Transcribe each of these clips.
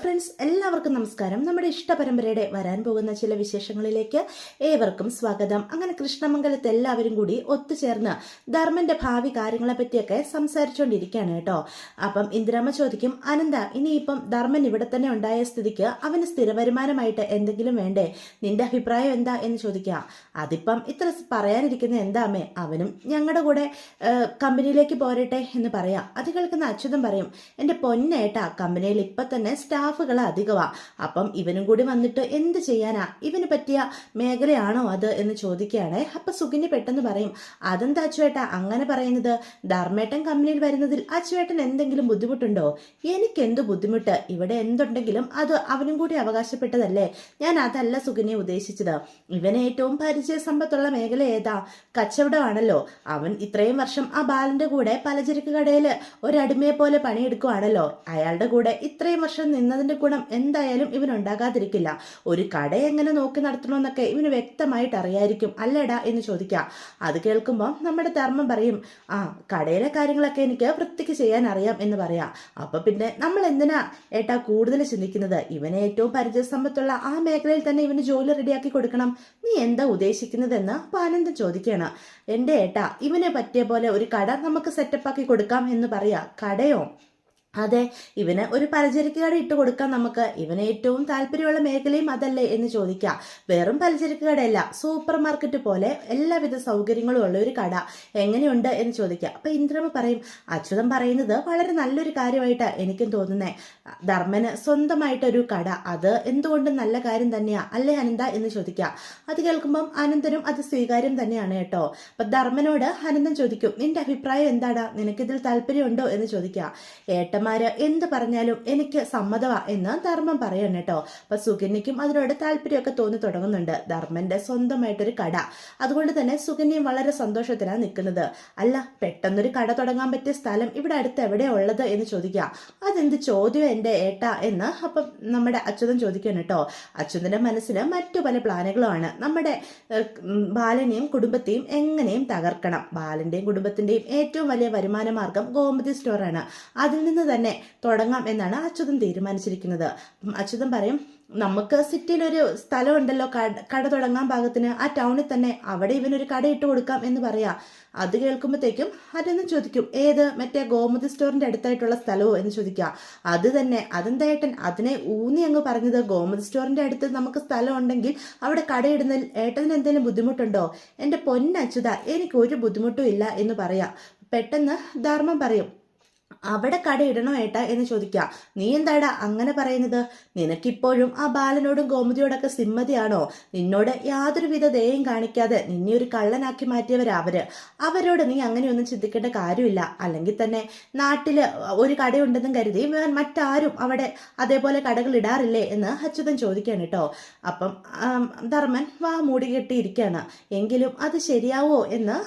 Friends, എല്ലാവർക്കും നമസ്കാരം. നമ്മുടെ ഇഷ്ടപരമ്പരയുടെ വരാൻ പോകുന്ന ചില വിശേഷങ്ങളിലേക്ക് ഏവർക്കും സ്വാഗതം. അങ്ങനെ കൃഷ്ണമംഗലത്ത് എല്ലാവരും കൂടി ഒത്തുചേർന്ന് ധർമ്മന്റെ ഭാവി കാര്യങ്ങളെ പറ്റിയൊക്കെ സംസാരിച്ചുകൊണ്ടിരിക്കുകയാണ് കേട്ടോ. അപ്പം ഇന്ദിരാമ്മ ചോദിക്കും, അനന്ത, ഇനിയിപ്പം ധർമ്മൻ ഇവിടെ തന്നെ ഉണ്ടായ സ്ഥിതിക്ക് അവന് സ്ഥിര വരുമാനമായിട്ട് എന്തെങ്കിലും വേണ്ടേ? നിന്റെ അഭിപ്രായം എന്താ എന്ന് ചോദിക്കുക. അതിപ്പം ഇത്ര പറയാനിരിക്കുന്ന എന്താമേ, അവനും ഞങ്ങളുടെ കൂടെ കമ്പനിയിലേക്ക് പോരട്ടെ എന്ന് പറയാം. അത് കേൾക്കുന്ന അച്യുതം പറയും, എന്റെ പൊന്നേട്ടാ, കമ്പനിയിൽ ഇപ്പൊ തന്നെ സ്റ്റാഫുകൾ അധികമാ. അപ്പം ഇവനും കൂടി വന്നിട്ട് എന്ത് ചെയ്യാനാ? ഇവന് പറ്റിയ മേഖലയാണോ അത് എന്ന് ചോദിക്കുകയാണേ. അപ്പൊ സുഗന്യ പെട്ടെന്ന് പറയും, അതെന്താ അച്ചുവേട്ട അങ്ങനെ പറയുന്നത്? ധർമ്മേട്ടൻ കമ്പനിയിൽ വരുന്നതിൽ അച്ചുവേട്ടൻ എന്തെങ്കിലും ബുദ്ധിമുട്ടുണ്ടോ? എനിക്കെന്ത് ബുദ്ധിമുട്ട്? ഇവിടെ എന്തുണ്ടെങ്കിലും അത് അവനും കൂടി അവകാശപ്പെട്ടതല്ലേ. ഞാൻ അതല്ല സുഗന്യ ഉദ്ദേശിച്ചത്. ഇവന് ഏറ്റവും പരിചയ സമ്പത്തുള്ള മേഖല ഏതാ? കച്ചവടമാണല്ലോ. അവൻ ഇത്രയും വർഷം ആ ബാലന്റെ കൂടെ പലചരക്ക് കടയിൽ ഒരടിമയെ പോലെ പണിയെടുക്കുവാണല്ലോ. അയാളുടെ കൂടെ ഇത്രയും വർഷം നിന്നതിന്റെ ഗുണം എന്തായാലും ഇവനുണ്ടാകാതിരിക്കില്ല. ഒരു കട എങ്ങനെ നോക്കി നടത്തണമെന്നൊക്കെ ഇവന് വ്യക്തമായിട്ട് അറിയായിരിക്കും അല്ലേടാ എന്ന് ചോദിക്കാം. അത് കേൾക്കുമ്പോൾ നമ്മുടെ ധർമ്മം പറയും, ആ കടയിലെ കാര്യങ്ങളൊക്കെ എനിക്ക് വൃത്തിക്ക് ചെയ്യാൻ അറിയാം എന്ന് പറയാം. അപ്പൊ പിന്നെ നമ്മൾ എന്തിനാ ഏട്ടാ കൂടുതൽ ചിന്തിക്കുന്നത്? ഇവന് ഏറ്റവും പരിചയസമ്പത്തുള്ള ആ മേഖലയിൽ തന്നെ ഇവന് ജോലി റെഡിയാക്കി കൊടുക്കണം. നീ എന്താ ഉദ്ദേശിക്കുന്നതെന്ന് ആനന്ദം ചോദിക്കുകയാണ്. എന്റെ ഏട്ടാ, ഇവനെ പറ്റിയ പോലെ ഒരു കട നമുക്ക് സെറ്റപ്പാക്കി കൊടുക്കാം എന്ന് പറയാ. കടയോ? അതെ, ഇവന് ഒരു പലചരക്ക് കട ഇട്ട് കൊടുക്കാം നമുക്ക്. ഇവന് ഏറ്റവും താല്പര്യമുള്ള മേഖലയും അതല്ലേ എന്ന് ചോദിക്കാം. വെറും പലചരക്ക് കടയല്ല, സൂപ്പർ മാർക്കറ്റ് പോലെ എല്ലാവിധ സൗകര്യങ്ങളും ഉള്ള ഒരു കട എങ്ങനെയുണ്ട് എന്ന് ചോദിക്കാം. അപ്പൊ ഇന്ദ്രമ്മ പറയും, അച്യുതം പറയുന്നത് വളരെ നല്ലൊരു കാര്യമായിട്ടാ എനിക്കും തോന്നുന്നേ. ധർമ്മന് സ്വന്തമായിട്ടൊരു കട, അത് എന്തുകൊണ്ടും നല്ല കാര്യം തന്നെയാ അല്ലേ അനന്ത എന്ന് ചോദിക്കാം. അത് കേൾക്കുമ്പം അനന്തനും അത് സ്വീകാര്യം തന്നെയാണ് കേട്ടോ. അപ്പൊ ധർമ്മനോട് അനന്തൻ ചോദിക്കും, നിന്റെ അഭിപ്രായം എന്താടാ? നിനക്കിതിൽ താല്പര്യമുണ്ടോ എന്ന് ചോദിക്കാം. ഏട്ടന്മാര് എന്ത് പറഞ്ഞാലും എനിക്ക് സമ്മതമാ എന്ന് ധർമ്മം പറയണം കേട്ടോ. അപ്പൊ സുകന്യക്കും അതിനോട് താല്പര്യമൊക്കെ തോന്നി തുടങ്ങുന്നുണ്ട്. ധർമ്മന്റെ സ്വന്തമായിട്ടൊരു കട, അതുകൊണ്ട് തന്നെ സുകന്യയും വളരെ സന്തോഷത്തിലാണ് നിൽക്കുന്നത്. അല്ല, പെട്ടെന്നൊരു കട തുടങ്ങാൻ പറ്റിയ സ്ഥലം ഇവിടെ അടുത്ത് എവിടെയാ ഉള്ളത് എന്ന് ചോദിക്കാം. അതെന്ത് ചോദ്യം എന്റെ ഏട്ടാ എന്ന് അപ്പം നമ്മുടെ അച്യുതൻ ചോദിക്കണം കേട്ടോ. അച്യുതന്റെ മനസ്സിൽ മറ്റു പല പ്ലാനുകളുമാണ്. നമ്മുടെ ബാലനെയും കുടുംബത്തെയും എങ്ങനെയും തകർക്കണം. ബാലന്റെയും കുടുംബത്തിന്റെയും ഏറ്റവും വലിയ വരുമാന മാർഗം ഗോമതി സ്റ്റോറാണ്. അതിൽ നിന്ന് തന്നെ തുടങ്ങാം എന്നാണ് അച്യുതൻ തീരുമാനിച്ചിരിക്കുന്നത്. അച്യുതൻ പറയും, നമുക്ക് സിറ്റിയിലൊരു സ്ഥലം ഉണ്ടല്ലോ കട തുടങ്ങാൻ പാകത്തിന്, ആ ടൗണിൽ തന്നെ അവിടെ ഇവനൊരു കട ഇട്ട് കൊടുക്കാം എന്ന് പറയാം. അത് കേൾക്കുമ്പോഴത്തേക്കും അതൊന്ന് ചോദിക്കും, ഏത് മറ്റേ ഗോമതി സ്റ്റോറിന്റെ അടുത്തായിട്ടുള്ള സ്ഥലമോ എന്ന് ചോദിക്കാം. അത് തന്നെ. അതെന്തായിട്ടൻ അതിനെ ഊന്നി അങ്ങ് പറഞ്ഞത്? ഗോമതി സ്റ്റോറിന്റെ അടുത്ത് നമുക്ക് സ്ഥലം ഉണ്ടെങ്കിൽ അവിടെ കടയിടുന്നതിൽ ഏട്ടന് എന്തെങ്കിലും ബുദ്ധിമുട്ടുണ്ടോ? എന്റെ പൊന്നച്യുത, എനിക്ക് ഒരു ബുദ്ധിമുട്ടും ഇല്ല എന്ന് പറയാം. പെട്ടെന്ന് ധർമ്മം പറയും, അവിടെ കടയിടണോ ഏട്ടാ എന്ന് ചോദിക്കാം. നീ എന്താടാ അങ്ങനെ പറയുന്നത്? നിനക്കിപ്പോഴും ആ ബാലനോടും ഗോമതിയോടൊക്കെ സിമ്മതിയാണോ? നിന്നോട് യാതൊരുവിധ ദയയും കാണിക്കാതെ നിന്നെ ഒരു കള്ളനാക്കി മാറ്റിയവരാ അവരോട് നീ അങ്ങനെയൊന്നും ചിന്തിക്കേണ്ട കാര്യമില്ല. അല്ലെങ്കിൽ തന്നെ നാട്ടില് ഒരു കടയുണ്ടെന്നും കരുതി മറ്റാരും അവിടെ അതേപോലെ കടകൾ ഇടാറില്ലേ എന്ന് അച്യുതൻ ചോദിക്കാണ് കേട്ടോ. അപ്പം ധർമ്മൻ വാ മൂടി കെട്ടിയിരിക്കുകയാണ്. എങ്കിലും അത് ശരിയാവോ എന്ന്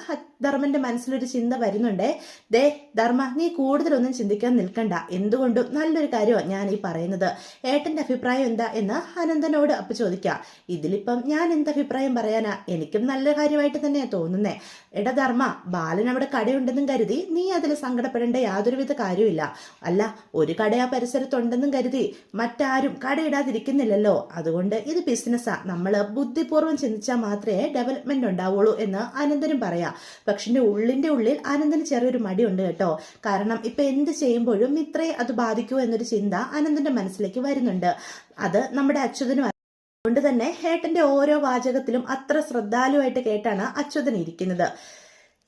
ധർമ്മന്റെ മനസ്സിലൊരു ചിന്ത വരുന്നുണ്ടേ. ദേ ധർമ്മ, നീ കൂടുതലൊന്നും ചിന്തിക്കാൻ നിൽക്കണ്ട. എന്തുകൊണ്ടും നല്ലൊരു കാര്യമാണ് ഞാൻ ഈ പറയുന്നത്. ഏട്ടന്റെ അഭിപ്രായം എന്താ എന്ന് അനന്തനോട് അപ്പൊ ചോദിക്കാം. ഇതിലിപ്പം ഞാൻ എന്ത് അഭിപ്രായം പറയാനാ? എനിക്കും നല്ല കാര്യമായിട്ട് തന്നെയാ തോന്നുന്നേ. എടാ ധർമ്മ, ബാലൻ അവിടെ കടയുണ്ടെന്നും കരുതി നീ അതിൽ സങ്കടപ്പെടേണ്ട യാതൊരുവിധ കാര്യമില്ല. അല്ല, ഒരു കട ആ പരിസരത്തുണ്ടെന്നും കരുതി മറ്റാരും കടയിടാതിരിക്കുന്നില്ലല്ലോ. അതുകൊണ്ട് ഇത് ബിസിനസ്സാ. നമ്മൾ ബുദ്ധിപൂർവ്വം ചിന്തിച്ചാൽ മാത്രമേ ഡെവലപ്മെന്റ് ഉണ്ടാവുള്ളൂ എന്ന് അനന്തനും പറയാം. പക്ഷെ ഉള്ളിന്റെ ഉള്ളിൽ അനന്തന് ചെറിയൊരു മടിയുണ്ട് കേട്ടോ. കാരണം ഇപ്പൊ എന്ത് ചെയ്യുമ്പോഴും ഇത്രേ അത് ബാധിക്കുമോ എന്നൊരു ചിന്ത അനന്തന്റെ മനസ്സിലേക്ക് വരുന്നുണ്ട്. അത് നമ്മുടെ അച്യുതനും അതുകൊണ്ട് തന്നെ ഏട്ടന്റെ ഓരോ വാചകത്തിലും അത്ര ശ്രദ്ധാലുവായിട്ട് കേട്ടാണ് അച്യുതൻ ഇരിക്കുന്നത്.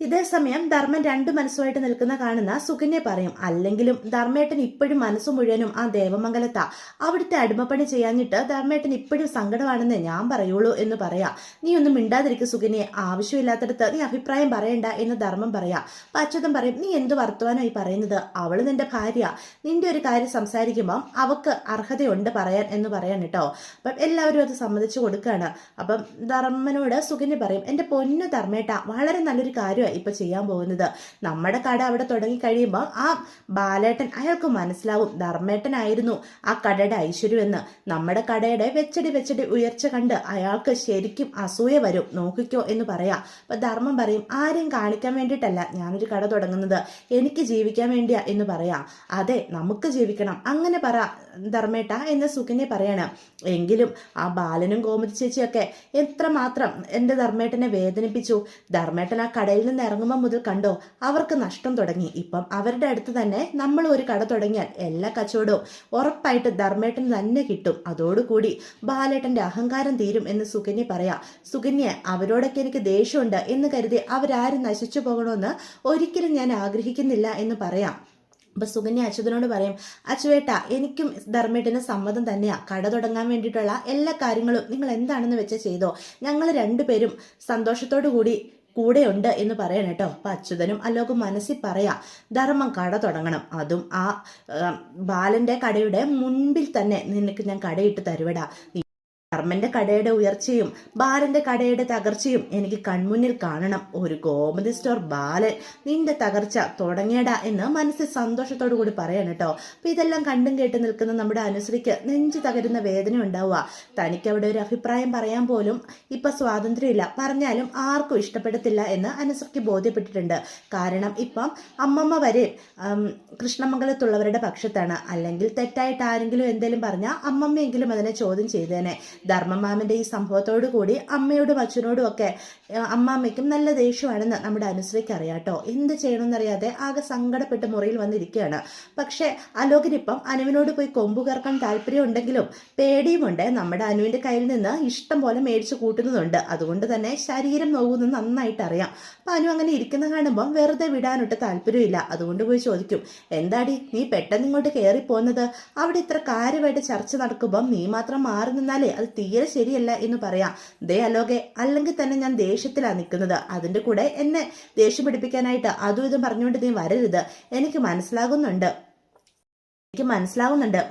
ഇതേസമയം ധർമ്മൻ രണ്ടു മനസ്സുമായിട്ട് നിൽക്കുന്ന കാണുന്ന സുകന്യ പറയും, അല്ലെങ്കിലും ധർമ്മേട്ടൻ ഇപ്പോഴും മനസ്സു മുഴുവനും ആ ദേവമംഗലത്താ. അവിടുത്തെ അടിമപ്പണി ചെയ്യാഞ്ഞിട്ട് ധർമ്മേട്ടൻ ഇപ്പോഴും സങ്കടമാണെന്ന് ഞാൻ പറയുള്ളൂ എന്ന് പറയാം. നീ ഒന്നും മിണ്ടാതിരിക്കും സുകന്യെ, ആവശ്യമില്ലാത്തടത്ത് നീ അഭിപ്രായം പറയണ്ട എന്ന് ധർമ്മം പറയാം. അപ്പൊ അച്യുതൻ പറയും, നീ എന്ത് വർത്തമാനോ ഈ പറയുന്നത്? അവള് നിന്റെ ഭാര്യ. നിന്റെ ഒരു കാര്യം സംസാരിക്കുമ്പം അവക്ക് അർഹതയുണ്ട് പറയാൻ എന്ന് പറയാൻ കേട്ടോ. അപ്പം എല്ലാവരും അത് സമ്മതിച്ചു കൊടുക്കുകയാണ്. അപ്പം ധർമ്മനോട് സുകന്യ പറയും, എന്റെ പൊന്നു ധർമ്മേട്ട, വളരെ നല്ലൊരു കാര്യം ഇപ്പൊ ചെയ്യാൻ പോകുന്നത്. നമ്മുടെ കട അവിടെ തുടങ്ങി കഴിയുമ്പോൾ ആ ബാലേട്ടൻ അയാൾക്ക് മനസ്സിലാവും ധർമ്മേട്ടനായിരുന്നു ആ കടയുടെ ഐശ്വര്യമെന്ന്. നമ്മുടെ കടയുടെ വെച്ചടി ഉയർച്ച കണ്ട് അയാൾക്ക് ശരിക്കും അസൂയ വരും, നോക്കിക്കോ എന്ന് പറയാം. അപ്പൊ ധർമ്മം പറയും, ആരെയും കാണിക്കാൻ വേണ്ടിയിട്ടല്ല ഞാനൊരു കട തുടങ്ങുന്നത്, എനിക്ക് ജീവിക്കാൻ വേണ്ടിയാ എന്ന് പറയാം. അതെ, നമുക്ക് ജീവിക്കണം, അങ്ങനെ പറ ധർമ്മേട്ട എന്ന് സുകന്യ പറയാണ്. എങ്കിലും ആ ബാലനും ഗോമതി ചേച്ചിയൊക്കെ എത്രമാത്രം എൻ്റെ ധർമ്മേട്ടനെ വേദനിപ്പിച്ചു. ധർമ്മേട്ടൻ ആ കടയിൽ നിന്ന് ഇറങ്ങുമ്പോൾ മുതൽ കണ്ടോ അവർക്ക് നഷ്ടം തുടങ്ങി. ഇപ്പം അവരുടെ അടുത്ത് തന്നെ നമ്മൾ ഒരു കട തുടങ്ങിയാൽ എല്ലാ കച്ചവടവും ഉറപ്പായിട്ട് ധർമ്മേട്ടൻ തന്നെ കിട്ടും. അതോടുകൂടി ബാലേട്ടന്റെ അഹങ്കാരം തീരും എന്ന് സുകന്യ പറയാം. സുകന്യ, അവരോടൊക്കെ എനിക്ക് ദേഷ്യമുണ്ട് എന്ന് കരുതി അവരാരും നശിച്ചു പോകണമെന്ന് ഒരിക്കലും ഞാൻ ആഗ്രഹിക്കുന്നില്ല എന്ന് പറയാം. അപ്പൊ സുകന്യ അച്യുതനോട് പറയും, അച്ചുവേട്ട എനിക്കും ധർമ്മേട്ടന് സമ്മതം തന്നെയാ, കട തുടങ്ങാൻ വേണ്ടിയിട്ടുള്ള എല്ലാ കാര്യങ്ങളും നിങ്ങൾ എന്താണെന്ന് വെച്ച് ചെയ്തോ, ഞങ്ങൾ രണ്ടുപേരും സന്തോഷത്തോടു കൂടി കൂടെയുണ്ട് എന്ന് പറയണം കേട്ടോ. അപ്പൊ അച്യുതനും അലോകും മനസ്സിൽ പറയാ, ധർമ്മം കട തുടങ്ങണം, അതും ആ ബാലന്റെ കടയുടെ മുൻപിൽ തന്നെ നിനക്ക് ഞാൻ കടയിട്ട് തരുവടാ. ധർമ്മന്റെ കടയുടെ ഉയർച്ചയും ബാലന്റെ കടയുടെ തകർച്ചയും എനിക്ക് കൺമുന്നിൽ കാണണം. ഒരു ഗോമതി സ്റ്റോർ ബാലൻ നിന്റെ തകർച്ച തുടങ്ങിയടാ എന്ന് മനസ്സിൽ സന്തോഷത്തോടു കൂടി പറയണം കേട്ടോ. അപ്പൊ ഇതെല്ലാം കണ്ടും കേട്ട് നിൽക്കുന്ന നമ്മുടെ അനുശ്രീക്ക് നെഞ്ചു തകരുന്ന വേദന ഉണ്ടാവുക. തനിക്ക് അവിടെ ഒരു അഭിപ്രായം പറയാൻ പോലും ഇപ്പൊ സ്വാതന്ത്ര്യമില്ല, പറഞ്ഞാലും ആർക്കും ഇഷ്ടപ്പെടത്തില്ല എന്ന് അനുശ്രീക്ക് ബോധ്യപ്പെട്ടിട്ടുണ്ട്. കാരണം ഇപ്പം അമ്മമ്മ വരെ കൃഷ്ണമംഗലത്തുള്ളവരുടെ പക്ഷത്താണ്. അല്ലെങ്കിൽ തെറ്റായിട്ട് ആരെങ്കിലും എന്തെങ്കിലും പറഞ്ഞാൽ അമ്മമ്മയെങ്കിലും അതിനെ ചോദ്യം ചെയ്തേനെ. ധർമ്മമാമന്റെ ഈ സംഭവത്തോടു കൂടി അമ്മയോടും അച്ഛനോടും ഒക്കെ അമ്മാമ്മയ്ക്കും നല്ല ദേഷ്യമാണെന്ന് നമ്മുടെ അനുശ്രീക്ക് അറിയാട്ടോ. എന്ത് ചെയ്യണമെന്നറിയാതെ ആകെ സങ്കടപ്പെട്ട് മുറിയിൽ വന്നിരിക്കുകയാണ്. പക്ഷെ അലോകിനിപ്പം അനുവിനോട് പോയി കൊമ്പു കറക്കാൻ താല്പര്യം ഉണ്ടെങ്കിലും പേടിയുമുണ്ട്. നമ്മുടെ അനുവിന്റെ കയ്യിൽ നിന്ന് ഇഷ്ടം പോലെ മേടിച്ചു കൂട്ടുന്നതുണ്ട്. അതുകൊണ്ട് തന്നെ ശരീരം നോക്കുന്നത് നന്നായിട്ട് അറിയാം. അപ്പൊ അനു അങ്ങനെ ഇരിക്കുന്ന കാണുമ്പം വെറുതെ വിടാനൊട്ട് താല്പര്യമില്ല. അതുകൊണ്ട് പോയി ചോദിക്കും, എന്താടി നീ പെട്ടെന്ന് ഇങ്ങോട്ട് കയറി പോകുന്നത്? അവിടെ ഇത്ര കാര്യമായിട്ട് ചർച്ച നടക്കുമ്പം നീ മാത്രം മാറി നിന്നാലേ അത് തീരെ ശരിയല്ല എന്ന് പറയാം. ദേ അലോകെ, അല്ലെങ്കിൽ തന്നെ ഞാൻ ദേഷ്യത്തിലാണ് നിൽക്കുന്നത്, അതിന്റെ കൂടെ എന്നെ ദേഷ്യം പിടിപ്പിക്കാനായിട്ട് അതും ഇതും പറഞ്ഞുകൊണ്ട് നീ വരരുത്. എനിക്ക് മനസ്സിലാവുന്നുണ്ട്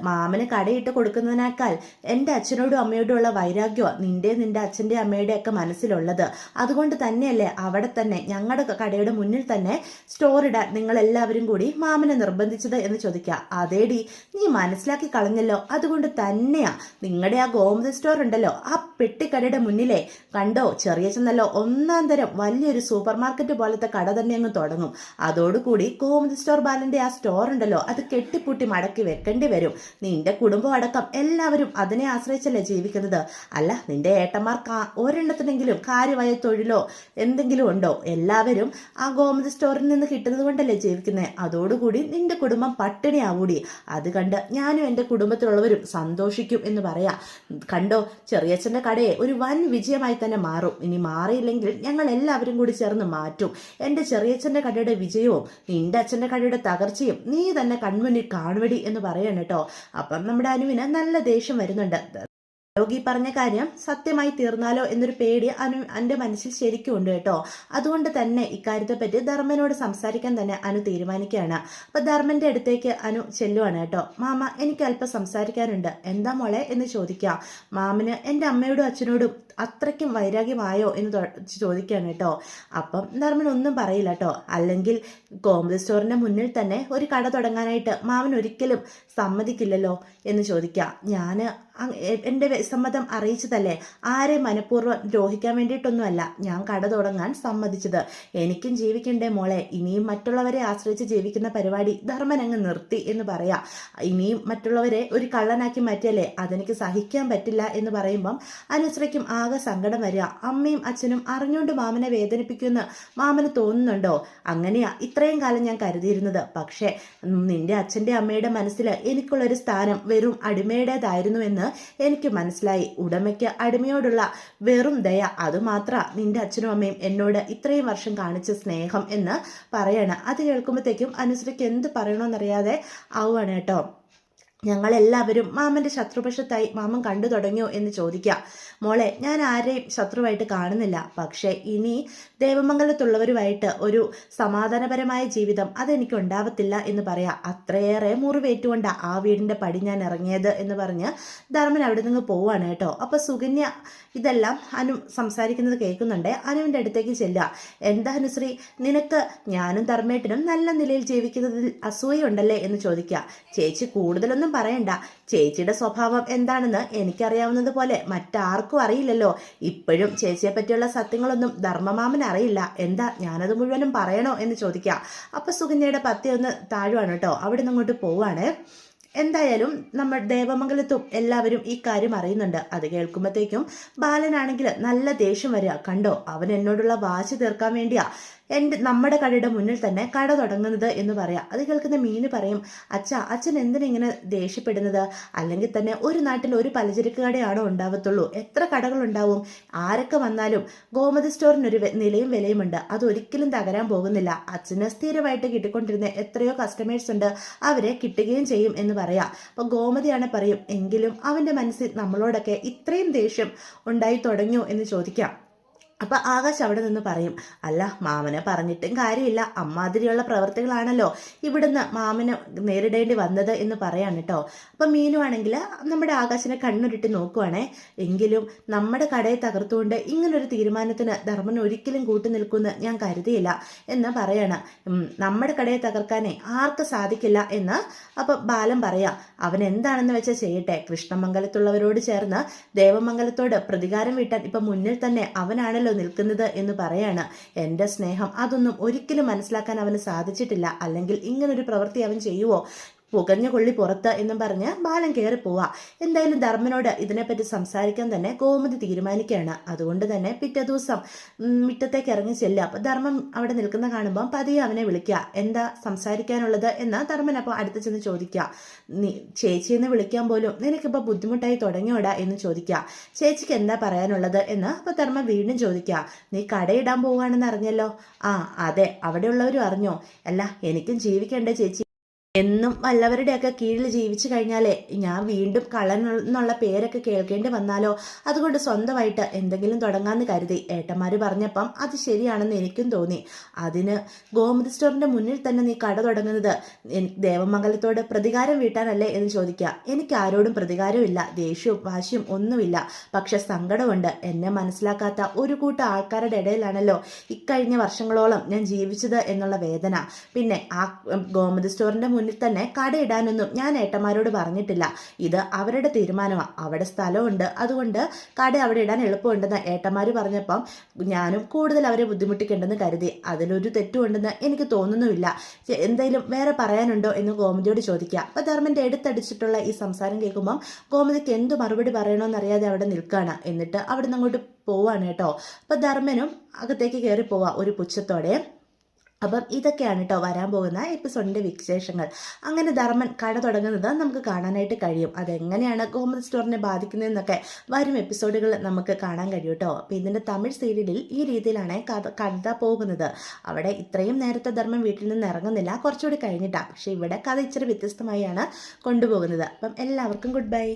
മാമന് കടയിട്ട് കൊടുക്കുന്നതിനേക്കാൾ എൻ്റെ അച്ഛനോടും അമ്മയോടും ഉള്ള വൈരാഗ്യമാണ് നിന്റെ അച്ഛൻ്റെ അമ്മയുടെ ഒക്കെ മനസ്സിലുള്ളത്. അതുകൊണ്ട് തന്നെയല്ലേ അവിടെ തന്നെ ഞങ്ങളുടെ കടയുടെ മുന്നിൽ തന്നെ സ്റ്റോർ ഇടാൻ നിങ്ങളെല്ലാവരും കൂടി മാമനെ നിർബന്ധിച്ചത് എന്ന് ചോദിക്കുക. അതേടി, നീ മനസ്സിലാക്കി കളഞ്ഞല്ലോ. അതുകൊണ്ട് തന്നെയാ നിങ്ങളുടെ ആ ഗോമതി സ്റ്റോർ ഉണ്ടല്ലോ, ആ പെട്ടിക്കടയുടെ മുന്നിലെ കണ്ടോ ചെറിയ ചെന്നല്ലോ ഒന്നാം തരം വലിയൊരു സൂപ്പർ മാർക്കറ്റ് പോലത്തെ കട തന്നെ അങ്ങ് തുടങ്ങും. അതോടുകൂടി ഗോമതി സ്റ്റോർ ബാലന്റെ ആ സ്റ്റോർ ഉണ്ടല്ലോ അത് കെട്ടിപ്പൂട്ടി വെക്കേണ്ടി വരും. നിന്റെ കുടുംബം അടക്കം എല്ലാവരും അതിനെ ആശ്രയിച്ചല്ലേ ജീവിക്കുന്നത്. അല്ല, നിന്റെ ഏട്ടന്മാർക്ക് ഒരെണ്ണത്തിനെങ്കിലും കാര്യമായ തൊഴിലോ എന്തെങ്കിലും ഉണ്ടോ? എല്ലാവരും ആ ഗോമതി സ്റ്റോറിൽ നിന്ന് കിട്ടുന്നത് കൊണ്ടല്ലേ ജീവിക്കുന്നത്. അതോടുകൂടി നിന്റെ കുടുംബം പട്ടിണിയാവൂടി. അത് കണ്ട് ഞാനും എൻ്റെ കുടുംബത്തിലുള്ളവരും സന്തോഷിക്കും എന്ന് പറയാ. കണ്ടോ, ചെറിയച്ഛൻ്റെ കടയെ ഒരു വൻ വിജയമായി തന്നെ മാറും. ഇനി മാറിയില്ലെങ്കിൽ ഞങ്ങൾ എല്ലാവരും കൂടി ചേർന്ന് മാറ്റും. എൻ്റെ ചെറിയച്ഛൻ്റെ കടയുടെ വിജയവും നിന്റെ അച്ഛൻ്റെ കടയുടെ തകർച്ചയും നീ തന്നെ കൺമുന്നിൽ കാണുവടി എന്ന് പറയണം കേട്ടോ. അപ്പം നമ്മുടെ അനുവിന് നല്ല ദേഷ്യം വരുന്നുണ്ട്. യോഗി പറഞ്ഞ കാര്യം സത്യമായി തീർന്നാലോ എന്നൊരു പേടി എൻ്റെ മനസ്സിൽ ശരിക്കും ഉണ്ട് കേട്ടോ. അതുകൊണ്ട് തന്നെ ഇക്കാര്യത്തെ പറ്റി ധർമ്മനോട് സംസാരിക്കാൻ തന്നെ അനു തീരുമാനിക്കുകയാണ്. അപ്പൊ ധർമ്മന്റെ അടുത്തേക്ക് അനു ചെല്ലുവാണ് കേട്ടോ. മാമ, എനിക്ക് അല്പം സംസാരിക്കാനുണ്ട്. എന്താ മോളെ എന്ന് ചോദിക്കാം. മാമന് എൻ്റെ അമ്മയോടും അച്ഛനോടും അത്രയ്ക്കും വൈരാഗ്യമായോ എന്ന് ചോദിക്കുകയാണ് കേട്ടോ. അപ്പം ധർമ്മൻ ഒന്നും പറയില്ല കേട്ടോ. അല്ലെങ്കിൽ ഗോമതി സ്റ്റോറിന്റെ മുന്നിൽ തന്നെ ഒരു കട തുടങ്ങാനായിട്ട് മാമൻ ഒരിക്കലും സമ്മതിക്കില്ലല്ലോ എന്ന് ചോദിക്കാം. ഞാൻ എൻ്റെ സമ്മതം അറിയിച്ചതല്ലേ, ആരെ മനഃപൂർവ്വം ദ്രോഹിക്കാൻ വേണ്ടിയിട്ടൊന്നുമല്ല ഞാൻ കട തുടങ്ങാൻ സമ്മതിച്ചത്. എനിക്കും ജീവിക്കണ്ടേ മോളെ. ഇനിയും മറ്റുള്ളവരെ ആശ്രയിച്ച് ജീവിക്കുന്ന പരിപാടി ധർമ്മൻ അങ്ങ് നിർത്തി എന്ന് പറയാം. ഇനിയും മറ്റുള്ളവരെ ഒരു കള്ളനാക്കി മാറ്റിയല്ലേ അതെനിക്ക് സഹിക്കാൻ പറ്റില്ല എന്ന് പറയുമ്പം അനുശ്രീക്കും ആകെ സങ്കടം വരിക. അമ്മയും അച്ഛനും അറിഞ്ഞുകൊണ്ട് മാമനെ വേദനിപ്പിക്കുമെന്ന് മാമന് തോന്നുന്നുണ്ടോ? അങ്ങനെയാ ഇത്രയും കാലം ഞാൻ കരുതിയിരുന്നത്. പക്ഷേ നിന്റെ അച്ഛൻ്റെ അമ്മയുടെ മനസ്സിൽ എനിക്കുള്ളൊരു സ്ഥാനം വെറും അടിമയുടേതായിരുന്നുവെന്ന് എനിക്ക് മനസ്സിലായി. ഉടമയ്ക്ക് അടിമയോടുള്ള വെറും ദയ അതുമാത്ര നിന്റെ അച്ഛനും അമ്മയും എന്നോട് ഇത്രയും വർഷം കാണിച്ച സ്നേഹം എന്ന് പറയണം. അത് കേൾക്കുമ്പോഴത്തേക്കും അനുശ്രീക്ക് എന്ത് പറയണമെന്നറിയാതെ ആവുകയാണ് കേട്ടോ. ഞങ്ങളെല്ലാവരും മാമൻ്റെ ശത്രുപക്ഷത്തായി മാമൻ കണ്ടു തുടങ്ങിയോ എന്ന് ചോദിക്കുക. മോളെ, ഞാൻ ആരെയും ശത്രുവായിട്ട് കാണുന്നില്ല. പക്ഷേ ഇനി ദേവമംഗലത്തുള്ളവരുമായിട്ട് ഒരു സമാധാനപരമായ ജീവിതം അതെനിക്ക് ഉണ്ടാവത്തില്ല എന്ന് പറയാം. അത്രയേറെ മുറിവേറ്റുകൊണ്ടാണ് ആ വീടിൻ്റെ പടി ഞാൻ ഇറങ്ങിയത് എന്ന് പറഞ്ഞ് ധർമ്മൻ അവിടെ നിന്ന് പോവാണ് കേട്ടോ. അപ്പോൾ സുകന്യ ഇതെല്ലാം അനു സംസാരിക്കുന്നത് കേൾക്കുന്നുണ്ട്. അനുവിൻ്റെ അടുത്തേക്ക് ചെല്ലുക. എന്താ അനുശ്രീ, നിനക്ക് ഞാനും ധർമ്മേട്ടനും നല്ല നിലയിൽ ജീവിക്കുന്നതിൽ അസൂയുണ്ടല്ലേ എന്ന് ചോദിക്കുക. ചേച്ചി കൂടുതലൊന്നും പറയണ്ട. ചേച്ചിയുടെ സ്വഭാവം എന്താണെന്ന് എനിക്കറിയാവുന്നത് പോലെ മറ്റാർക്കും അറിയില്ലല്ലോ. ഇപ്പോഴും ചേച്ചിയെ പറ്റിയുള്ള സത്യങ്ങളൊന്നും ധർമ്മമാമൻ അറിയില്ല. എന്താ ഞാനത് മുഴുവനും പറയണോ എന്ന് ചോദിക്കുക. അപ്പൊ സുകന്യയുടെ പത്തി ഒന്ന് താഴുവാണ് കേട്ടോ. അവിടെ നിന്ന് അങ്ങോട്ട് പോവാണ്. എന്തായാലും നമ്മൾ ദേവമംഗലത്തും എല്ലാവരും ഈ കാര്യം അറിയുന്നുണ്ട്. അത് കേൾക്കുമ്പോഴത്തേക്കും ബാലനാണെങ്കിൽ നല്ല ദേഷ്യം വരിക. കണ്ടോ, അവൻ എന്നോടുള്ള വാശി തീർക്കാൻ വേണ്ടിയാ നമ്മുടെ കടയുടെ മുന്നിൽ തന്നെ കട തുടങ്ങുന്നത് എന്ന് പറയാം. അത് കേൾക്കുന്ന മീന് പറയും, അച്ഛൻ എന്തിനിങ്ങനെ ദേഷ്യപ്പെടുന്നത്? അല്ലെങ്കിൽ തന്നെ ഒരു നാട്ടിൽ ഒരു പലചരക്ക് കടയാണോ ഉണ്ടാവത്തുള്ളൂ? എത്ര കടകൾ ഉണ്ടാവും? ആരൊക്കെ വന്നാലും ഗോമതി സ്റ്റോറിനൊരു നിലയും വിലയുമുണ്ട്. അതൊരിക്കലും തകരാൻ പോകുന്നില്ല. അച്ഛന് സ്ഥിരമായിട്ട് കിട്ടിക്കൊണ്ടിരുന്ന എത്രയോ കസ്റ്റമേഴ്സ് ഉണ്ട്, അവരെ കിട്ടുകയും ചെയ്യും എന്ന് പറയാം. അപ്പോൾ ഗോമതിയാണ് പറയും, എങ്കിലും അവൻ്റെ മനസ്സിൽ നമ്മളോടൊക്കെ ഇത്രയും ദേഷ്യം ഉണ്ടായി തുടങ്ങിയോ എന്ന് ചോദിക്കാം. അപ്പം ആകാശ് അവിടെ നിന്ന് പറയും, അല്ല മാമനെ പറഞ്ഞിട്ടും കാര്യമില്ല, അമ്മാതിരിയുള്ള പ്രവർത്തികളാണല്ലോ ഇവിടുന്ന് മാമന് നേരിടേണ്ടി വന്നത് എന്ന് പറയാണ് കേട്ടോ. അപ്പം മീനു ആണെങ്കിൽ നമ്മുടെ ആകാശിനെ കണ്ണുരുട്ടി നോക്കുവാണേ. എങ്കിലും നമ്മുടെ കടയെ തകർത്തുകൊണ്ട് ഇങ്ങനൊരു തീരുമാനത്തിന് ധർമ്മൻ ഒരിക്കലും കൂട്ടുനിൽക്കുമെന്ന് ഞാൻ കരുതിയില്ല എന്ന് പറയാണ്. നമ്മുടെ കടയെ തകർക്കാനേ ആർക്ക് സാധിക്കില്ല എന്ന് അപ്പം ബാലൻ പറയാം. അവൻ എന്താണെന്ന് വെച്ചാൽ ചെയ്യട്ടെ. കൃഷ്ണമംഗലത്തുള്ളവരോട് ചേർന്ന് ദേവമംഗലത്തോട് പ്രതികാരം വീട്ടാൻ ഇപ്പം മുന്നിൽ തന്നെ അവനാണല്ലോ നിൽക്കുന്നത് എന്ന് പറയാണ്. എൻ്റെ സ്നേഹം അതൊന്നും ഒരിക്കലും മനസ്സിലാക്കാൻ അവന് സാധിച്ചിട്ടില്ല. അല്ലെങ്കിൽ ഇങ്ങനൊരു പ്രവൃത്തി അവൻ ചെയ്യുവോ? പുകഞ്ഞ കൊള്ളി പുറത്ത് എന്നും പറഞ്ഞ് ബാലൻ കയറി പോവാ. എന്തായാലും ധർമ്മനോട് ഇതിനെപ്പറ്റി സംസാരിക്കാൻ തന്നെ ഗോമതി തീരുമാനിക്കുകയാണ്. അതുകൊണ്ട് തന്നെ പിറ്റേ ദിവസം മുറ്റത്തേക്ക് ഇറങ്ങി ചെല്ലുക. അപ്പോൾ ധർമ്മൻ അവിടെ നിൽക്കുന്ന കാണുമ്പോൾ പതിയെ അവനെ വിളിക്കുക. എന്താ സംസാരിക്കാനുള്ളത് എന്ന് ധർമ്മൻ അപ്പോൾ അടുത്ത് ചെന്ന് ചോദിക്കുക. നീ ചേച്ചിയെന്ന് വിളിക്കാൻ പോലും നിനക്കിപ്പോൾ ബുദ്ധിമുട്ടായി തുടങ്ങിയോടാ എന്ന് ചോദിക്കുക. ചേച്ചിക്ക് എന്താ പറയാനുള്ളത് എന്ന് അപ്പോൾ ധർമ്മൻ വീണ്ടും ചോദിക്കുക. നീ കടയിടാൻ പോവുകയാണെന്ന് അറിഞ്ഞല്ലോ. ആ അതെ, അവിടെയുള്ളവരും അറിഞ്ഞോ? അല്ല, എനിക്കും ജീവിക്കണ്ടേ ചേച്ചി? എന്നും വല്ലവരുടെയൊക്കെ കീഴിൽ ജീവിച്ചു കഴിഞ്ഞാലേ ഞാൻ വീണ്ടും കള്ളൻ എന്നുള്ള പേരൊക്കെ കേൾക്കേണ്ടി വന്നാലോ? അതുകൊണ്ട് സ്വന്തമായിട്ട് എന്തെങ്കിലും തുടങ്ങാമെന്ന് കരുതി. ഏട്ടന്മാർ പറഞ്ഞപ്പം അത് ശരിയാണെന്ന് എനിക്കും തോന്നി. അതിന് ഗോമതി സ്റ്റോറിൻ്റെ മുന്നിൽ തന്നെ നീ കട തുടങ്ങുന്നത് ദേവമംഗലത്തോട് പ്രതികാരം വീട്ടാനല്ലേ എന്ന് ചോദിക്കുക. എനിക്ക് ആരോടും പ്രതികാരമില്ല, ദേഷ്യവും വാശിയും ഒന്നുമില്ല. പക്ഷെ സങ്കടമുണ്ട്. എന്നെ മനസ്സിലാക്കാത്ത ഒരു കൂട്ടം ആൾക്കാരുടെ ഇടയിലാണല്ലോ ഇക്കഴിഞ്ഞ വർഷങ്ങളോളം ഞാൻ ജീവിച്ചത് എന്നുള്ള വേദന. പിന്നെ ആ ഗോമതി സ്റ്റോറിൻ്റെ മുന്നിൽ തന്നെ കടയിടാനൊന്നും ഞാൻ ഏട്ടന്മാരോട് പറഞ്ഞിട്ടില്ല. ഇത് അവരുടെ തീരുമാനമാണ്. അവിടെ സ്ഥലമുണ്ട്, അതുകൊണ്ട് കട അവിടെ ഇടാൻ എളുപ്പമുണ്ടെന്ന് ഏട്ടന്മാർ പറഞ്ഞപ്പം ഞാനും കൂടുതൽ അവരെ ബുദ്ധിമുട്ടിക്കേണ്ടെന്ന് കരുതി. അതിലൊരു തെറ്റുമുണ്ടെന്ന് എനിക്ക് തോന്നുന്നുമില്ല. എന്തെങ്കിലും വേറെ പറയാനുണ്ടോ എന്ന് ഗോമതിയോട് ചോദിക്കുക. അപ്പം ധർമ്മൻ്റെ എടുത്തടിച്ചിട്ടുള്ള ഈ സംസാരം കേൾക്കുമ്പം ഗോമതിക്ക് എന്ത് മറുപടി പറയണമെന്നറിയാതെ അവിടെ നിൽക്കുകയാണ്. എന്നിട്ട് അവിടെ നിന്ന് അങ്ങോട്ട് പോവാണ് കേട്ടോ. അപ്പം ധർമ്മനും അകത്തേക്ക് കയറി പോവാ ഒരു പുച്ഛത്തോടെ. അപ്പം ഇതൊക്കെയാണ് കേട്ടോ വരാൻ പോകുന്ന എപ്പിസോഡിൻ്റെ വിശേഷങ്ങൾ. അങ്ങനെ ധർമ്മൻ കട തുടങ്ങുന്നത് നമുക്ക് കാണാനായിട്ട് കഴിയും. അതെങ്ങനെയാണ് ഗോമതി സ്റ്റോറിനെ ബാധിക്കുന്നതെന്നൊക്കെ വരും എപ്പിസോഡുകൾ നമുക്ക് കാണാൻ കഴിയും കേട്ടോ. അപ്പോൾ ഇതിൻ്റെ തമിഴ് സീരിയലിൽ ഈ രീതിയിലാണ് കഥ പോകുന്നത്. അവിടെ ഇത്രയും നേരത്തെ ധർമ്മൻ വീട്ടിൽ നിന്ന് ഇറങ്ങുന്നില്ല, കുറച്ചുകൂടി കഴിഞ്ഞിട്ടാണ്. പക്ഷേ ഇവിടെ കഥ ഇച്ചിരി വ്യത്യസ്തമായാണ് കൊണ്ടുപോകുന്നത്. അപ്പം എല്ലാവർക്കും ഗുഡ് ബൈ.